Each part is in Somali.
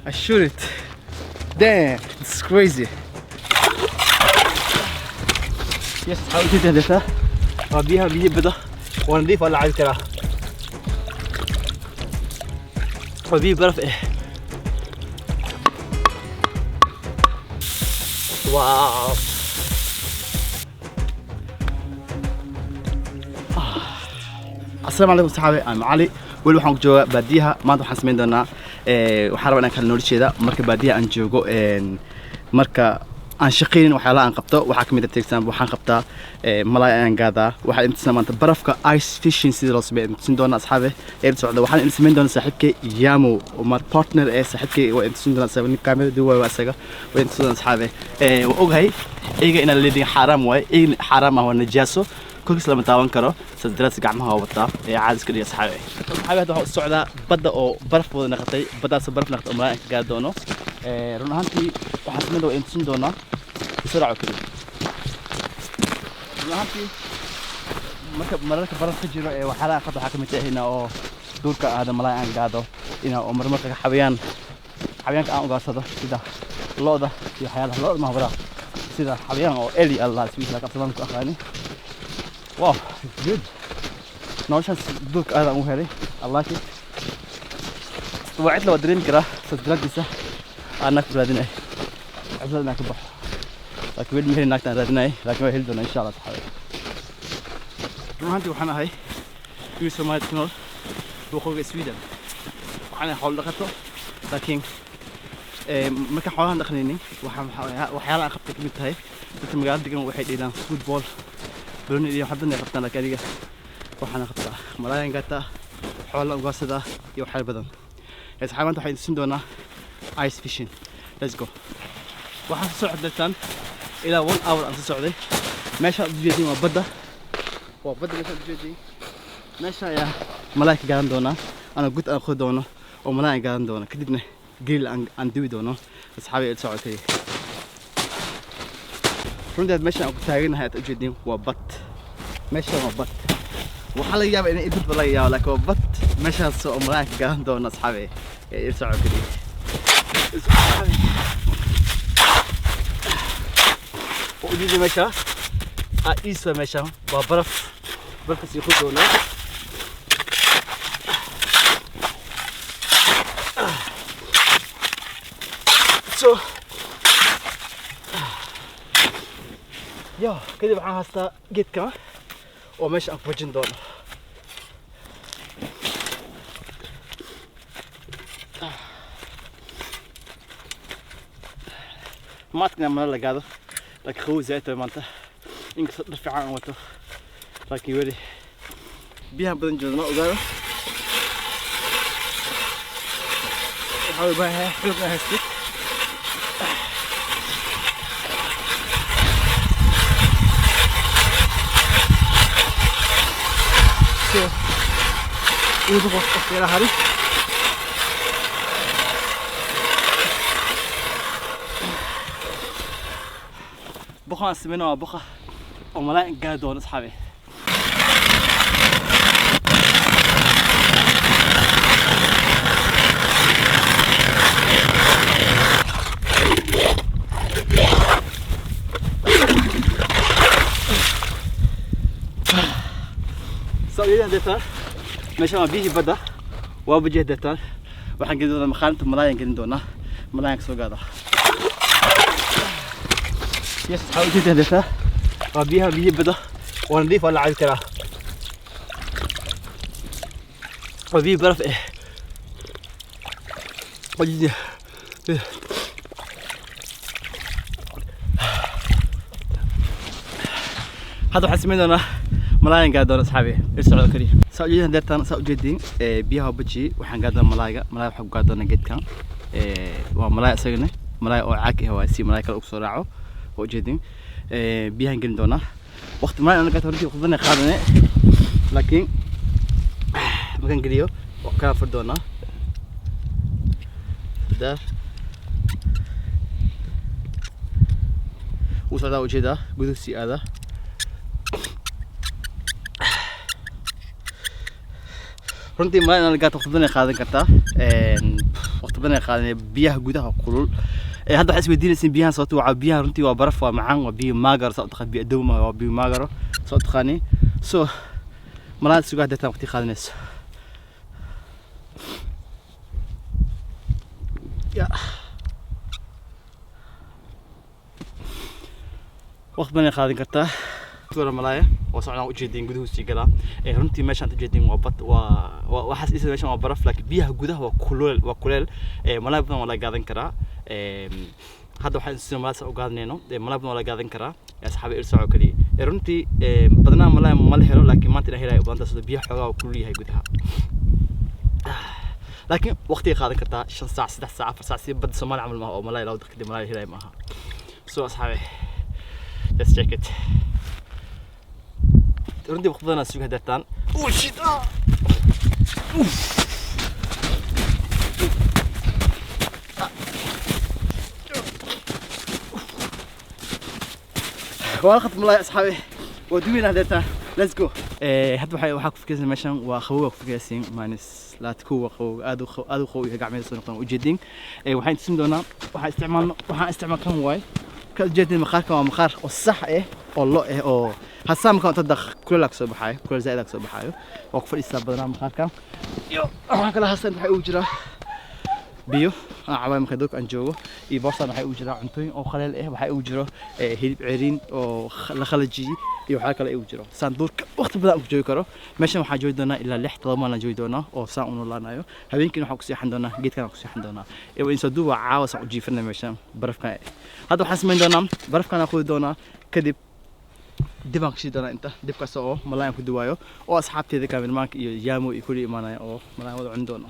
I shoot it. Damn, it's crazy. Yes, حاول تهدفها. ربيها بيجي بيضة ونضيف ولا عايز كده. ربيه برف إيه. واو. السلام عليكم صحابي، أنا علي. weli waxaan ku joogaa baadiyaha. maanta waxaan samayn doonaa waxaan rabaa inaan kala nolosheeda marka baadiyaha aan joogo marka aan shaqeynin waxyaalaha aan qabto waxaa kamid ah teegsan waxaan qabtaa malaay aan gaadaa. waxaan inta maanta barafka ice fishing sida loo sameeyo inta doonaa asxaabe ee socda. waxaan inta samayn doonaa saaxiibkay Yamo oo mar partner ee saaxiibkay waa inta doonaa sabab in kaamera duwaa asaga waa inta doonaa asxaabe waa ogahay iyaga inaan leeyahay xaraam waay in xaraam ah waa najaaso كل سلام تاون كرو سدرس قعمها وبطا عادس كده أصحابي هذا هو السعودة بدأ أو برف وده نقطي بدأ سبرف نقطة أملاء قاعد دونه رونهانتي وحسمين دو إنتسون دونا بسرعة كده رونهانتي مرة برف تجري وحلا خطأ حكمته هنا أو دور كهذا ملاء قاعده هنا أو مرة حبيان كأنو قاصده كده الله ده في حياة الله ما برا كده حبيان أو إلي الله سبحانه لك أصلاً كأخاني واو جود نوشان دوك هذا مو هذي الله كي وعد لو درين كرا صدرت بس أنا كبردين أي عزلنا كبح لكن وين مهين ناكتنا ردنا أي لكن ما هيلدونا إن شاء الله صحابي روحانتي وحنا هاي يوسف ما يتكنول بخوج السويدن وحنا حول لقطه لكن ما كان حولها دخليني وحيالا أخذت كمية هاي بس مقعد دقيقة واحد إلى فوتبول بروني اليوم حدنا قطنا لك أريجا وحنا قطة ملاين قطة حول وقاصدة يوحل بدن إذا حابين تحين سندونا ice fishing let's go وحنا سرعة دلتان إلى 1 hour أنت سعودي ماشى بجدي وبدأ ماشى بجدي ماشى يا ملاك قاعد دونا أنا قلت أخذ دونا وملاين قاعد دونا كدبنا جريل عن دوي دونا أصحابي السعودي runtii meesha aan ku taaganahay aad u jeedin waa bad meesha waa bad waxa la yaabaa in idin bala yaabo laakiin waa bad meeshaas oo malaa'ik garan doona asxaabe ee socod kaliya oo idin meesha isa meesha waa baraf si ku doona so يا كذا معها هسه جيت كمان وماشي أفوجن دونه ما تكلم مرة لقاده لكن خوي زيته مالته إنك ترفع عن وقته لكن يوري بيها بدن جدنا وقاله وحاول بها حلقنا هستيك يضغط الى هذه بخا سمينه بخا وملاء قاعدون اصحابي سوينا ديتار ماشي ما بيجي بدا وبجه ديتار waxaan gelin doonaa maqaalinta malaayan gelin doonaa malaayan soo gaada yes حاول تهدفها ربيها بيجي بدا ونضيف ولا عايز كده ربيه برف ايه وجدي هذا حسمين انا ملاين قاعدون أصحابي السلام عليكم سأجدين هدرتان سأجدين بيها وبجي وحن قاعدون ملاي وحب قاعدون جد كان وملاي سجنة ملاي أو عاكي هو سي ملاي كالأقصى راعو وجدين بيها نقول دونا وقت ملاي أنا قاعد أريد أخذنا خارنة لكن ما كان قليو وكان فردونا ده وصل وجده قدوسي هذا runtii ma inaan gaar waqti badan qaadan kartaa waqti badan qaadan biyaha gudaha kulul hadda waxay isweydiinaysiin biyahan sababtoo waa biyaha runtii waa baraf waa macaan waa biyo maagar sababtoo qad biyo dawma waa biyo maagar sababtoo qani so malaad sugaa dadka waqti qaadanayso ya waqti badan qaadan kartaa صورة ملاية وصعنا وجدين جده سيجلا رنتي ماشي أنت جدين وبط وحس إيش ماشي وبرف لك بيها جده وكلل ملاية بدنا ولا قاعدين كرا هذا واحد سنة ملاية وقاعدينه ملاية بدنا ولا قاعدين كرا يا صحابي إرسعوا كلي رنتي بدنا ملاية ملهرو لكن ما تلاقي هاي وبنت صد بيها حوا وكلي هاي جدها لكن وقتي قاعدين كرتا 5 ساعة 6 ساعة 4 ساعة بد سمال عمل معه ملاية لو دخلت ملاية هاي معها سو أصحابي let's check it رندي بخضنا السوق هدرتان أول شيء واخذ ملاي أصحابي ودوينا هدرتان let's go هذا وحاك في كذا مشان وخوّق في كذا مانس لا تكوّق خو أدو خو يرجع من السنة وجدين وحين تسمدونا وحين استعمال كم واي كجدين مخار كم مخار والصح والله أو هسام كان تدخل كل لك صباحي كل زائد لك صباحي وقف الإسلام بدنا مخار كم يو كلا هسام بحي أوجرا بيو عوام خدوك أنجو يبصر بحي أوجرا عنتوين أو خلال بحي أوجرا هيب عرين أو لخلجي يو حاجة لا أوجرا صندوق وقت بدأ أوجرا كرو ماشي محاج جويدنا إلا لح طالما أنا جويدنا أو ساعة ونص نايو هبين كنا حكسي حندنا جيت كنا حكسي حندنا إيه إنسان دوا عاوز أوجي فينا ماشي برف كان هذا حس من دونا برف كان أخذ دونا كدب دبان كشي دونا أنت دب كسو ملايم كدوايو أو أصحابتي ذيك من ماك يامو يكون إيمانا أو ملايم وضع عندنا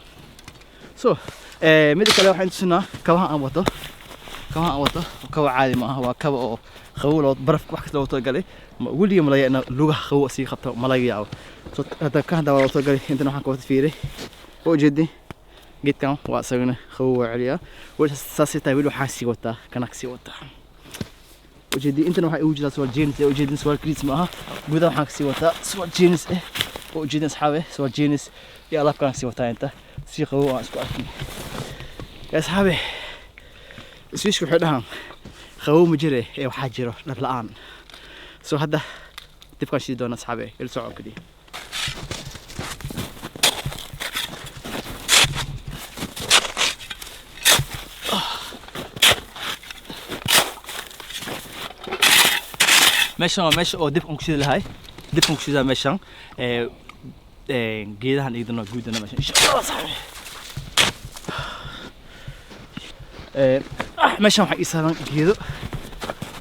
so ميدا كلا waxaan tusnaa kabaha aan wato kaba caadi ma aha waa kaba oo qabow baraf wax kasta wato galay waliga malaayna lugaha qabow si qabto malaayay so hada ka hada wato galay inta waxaan ka wada fiiray oo jeedi geedkan waa asagana qabow celiya wada saasita wiil waxa si wata kana si wata oo jeedi inta waxa uu jiraa soo jeans oo jeedi soo kriis ma aha gudaha waxaan si wata soo jeans oo jeedi asxaabe soo jeans يا الله كان سويتها أنت سيخو أسكو أكيد يا أصحابي سويش كحدهم خو مجري وحاجره للآن سو هذا تبقى شيء دون أصحابي يلسعوا كذي ماشي أو دب أنكشي لهاي دب أنكشي ذا ماشي geedahan idina guudana meesha insha Allah saxay meeshan waxa isaaran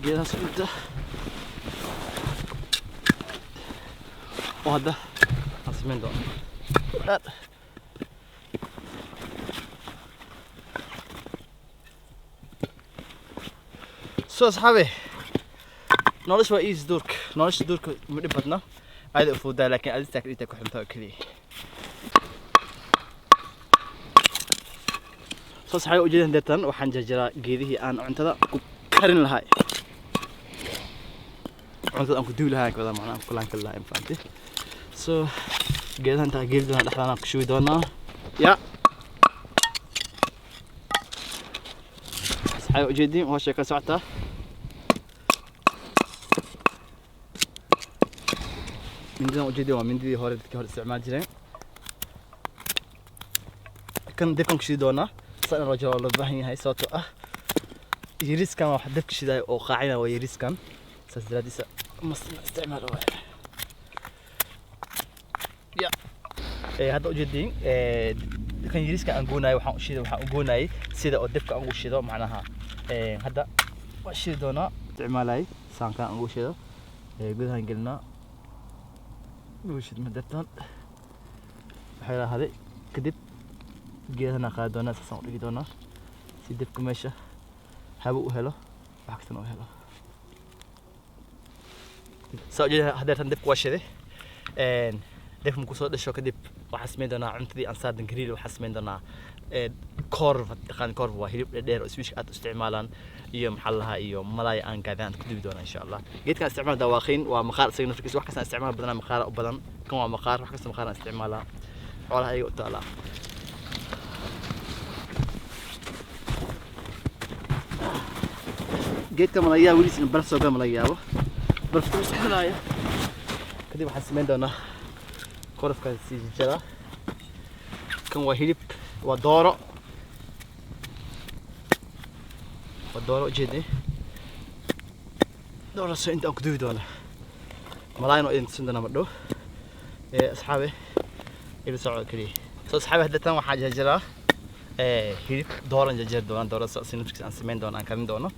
geedahaas inta wada asmeen doon soo saxabe nolosh waa is durka mid badna هذا فودا لكن هذا تاكل كحمتها كذي صوص حاجة وجدها دتن وحنجرجرا جيده أنا عنتها كارن لهاي عنتها أنكو دول هاي كذا معنا كلان كلها إنفانتي so جيدها أنت جيدها دخلنا كشوي دونا يا صوص حاجة وجدين وهو شكل ساعته من دون وجدي ومن دي هورد كهور استعمال جرين كان ديكم كشي دونا صار الرجال والله بهني هاي صوته يريس كان واحد دك كشي داي أو قاعدة ويريس كان سأزداد يس مصنع استعمال واحد يا هذا وجدي كان يريس كان أنقوناي وحق شيء وحق أنقوناي سيدا أو دفك أنقو شيء معناها هذا وشي دونا استعمالاي سان كان أنقو شيء قد هنقلنا وشد مدتان حيلا هذه كدب جينا قادونا ساسون ريدونا سيدب كمشة حبوا هلا وحكتنا هلا سأجي هذا تندب واشده ديك مكوسات الشو كدب وحسمين دنا عمتدي أنصار دنكريل وحسمين دنا كورف تقان كورف وهيب دير اسمش استعمالا يوم محلها يوم ملاي أن كذا كدب دونا إن شاء الله جيت كان استعمال دواخين ومخار سيجنا في كيس واحد كان استعمال بدنا مخار أو بدن كم مخار واحد كان مخار استعماله xoolaha ayaga u taalaa geedka malayaa weliis in baraf soo gala malaga yaabo barafta iska helaya kadib waxaan samayn doonaa korofka sii jira kan waa hilib waa dooro ujeedin dooro soo inta aan ku duwi doona malaayno idin tusin doona madhow asxaabe ila socod kaliya soo asxaabe hadda tan waxaa jarjaraa hilib dooran jarjar doona dooro soo sinabkiis aan samayn doona aan karin doono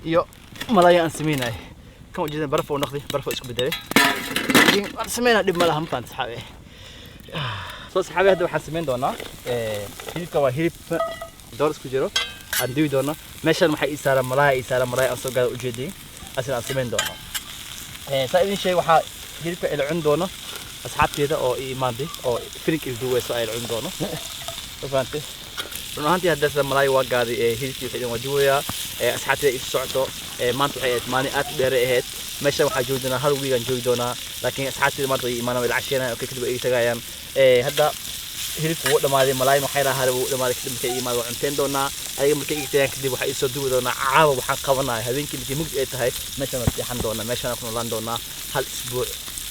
iyo malaaya aan sameynay kan ujeedin baraf oo noqday baraf oo isku bedelay aan sameynaa dhib ma laha ma fahanti asxaabe soo asxaabe hadda waxaan samayn doonaa hilibka waa hilib dooro isku jiro aan duwi doona meeshan waxay ii saaran malaaya aan soo gaada ujeedin asina aan samayn doono saa idin sheeg waxaa hilibka ila cun doono asxaabteeda oo ii imaaday oo filinka ila duwayso ay ila cun doono ma fahanti run ahaantii hadda malaaya waa gaaday hilibkii wixii waa duwayaa asxaabteeda isu socoto maanta waxay ahayd maalin aad u dheer ahayd meeshan waxaa joogi doonaa hal wiigaan joogi doonaa laakiin asxaabteeda maanta way imaanaan way la casheynayaan oo kadib ay tagayaan hadda hilibku wuu dhamaaday malaayna waxay lahaa wuu dhamaaday kadib markay imaado waa cunteen doonaa ayaga markay iga tagayaan kadib waxay isoo duwi doonaa caawa waxaan qabanaya habeenkii markii mugdi ay tahay meeshan waan seexan doonaa meeshan aan ku noolaan doonaa hal isbuuc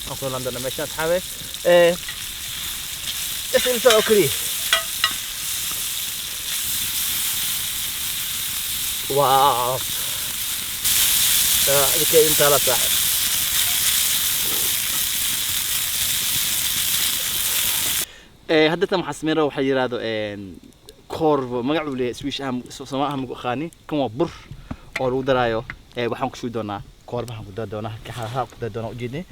aan ku noolaan doonaa meeshan asxaabe isla oo kaliya واو ذيك انت لا صاحب هدتنا محسميره waxay yiraahdo korvo magacu leeyahay swish aham Soomaaliya ma aqaani kan waa bur oo lagu daraayo waxaan ku shubi doonaa korbaha ku dar doonaa ka ku dar doonaa ujeedin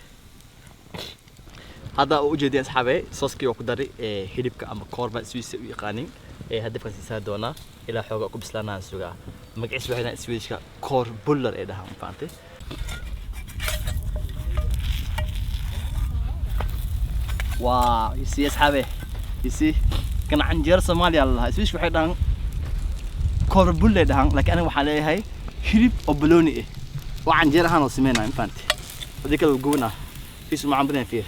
hada ujeedin asxaabe sooskii oo ku dari hilibka ama korba swish u yaqaanin hadafkan si saa doonaa ilaa xooga ku bislaanaan sugaa magaciis waxayna Swedishka kor buller ee dhahan faantay wow you see asxaabe you see kana canjeer Soomaaliya Allah Swedish waxay dhahan kor buller dhahan laakiin aniga waxaan leeyahay hilib oo balooni ah oo canjeer ahaan oo sameynaa faantay wadii kale goona fiis ma cambreen fiir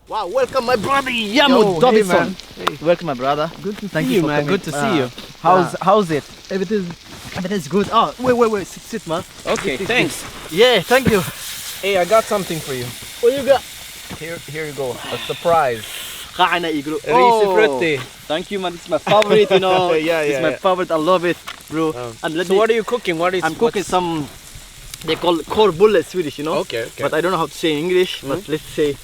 Wow, welcome my brother Yamo Dobson. Hey. Welcome my brother. Good to Thank see you you, for man. coming. Good to see you. How's it? Everything's good. Oh, wait, sit man. Okay, Sit. thanks. Yeah, thank you. Hey, I got something for you. What you got? Here you go. A surprise. Qaana iglu. Risi frutti. Thank you man. It's my favorite, you know. Yeah, It's my yeah. favorite. I love it, bro. And let So me, what are you cooking? I'm cooking some they call korbulle Swedish, you know. Okay. But I don't know how to say in English, but let's say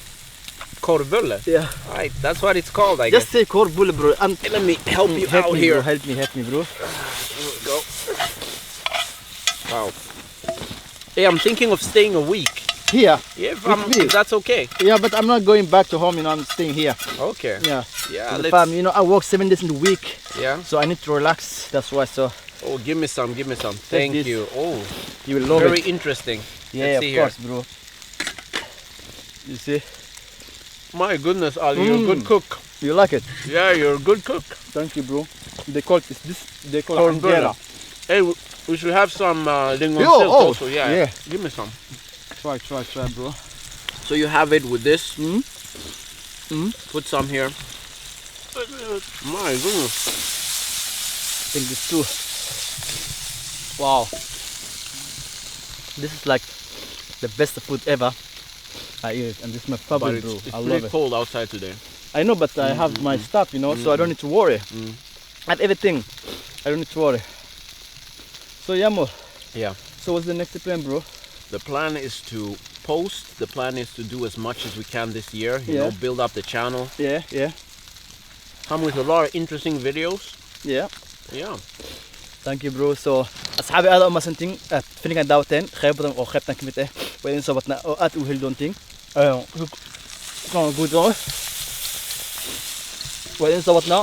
Korbulle. yeah. Right, that's what it's called, I Just guess. say korbulle, bro. And Hey, let me help you help out me, here. bro. Help me, bro. Here we go. Wow. Hey, I'm thinking of staying a week. Here. Yeah, With me? if that's okay. Yeah, but I'm not going back to home, you know. I'm staying here. Okay. Yeah. Yeah, The let's, farm, you know, I work 7 days in the week, yeah. so I need to relax. That's why. So Oh, give me some. Thank this. you. Oh, you will love very it. interesting. Yeah, Let's of see course, bro. You see, My goodness, Ali, you're a good cook. you like it. Yeah, you're a good cook. Thank you, bro. They call it this. They call it Korbulle. anjera. Hey, we should have some lingon Yo, silk oh, also. Yeah. yeah. Give me some. Try, bro. So you have it with this. Mm. Put some here. My goodness. Think this too. Wow. This is like the best food ever. I eat it, and this is my But favorite, it's, bro. it's I love pretty it. cold outside today. I know, but I have my stuff, you know, so I don't need to worry. I have everything. I don't need to worry. So Yamo. Yeah. So what's the next plan, bro? The plan is to post. The plan is to do as much as we can this year. You Yeah. know, build up the channel. Yeah. Come with a lot of interesting videos. Yeah. Yeah. Thank you, bro. So asxaabi aad u masantiin filinkan daawateen qayb badan oo qaybtan kamid ah waa idin soo batnaa oo aad u heli doontiin good waa idin soo batnaa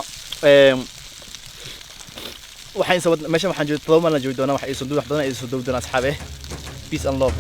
waxaan soo batnaa meeshan waxaan joogaa 7 maalin joogi doonaa waxa ay soo duub wax badan ay soo duub doonaa asxaabe peace and love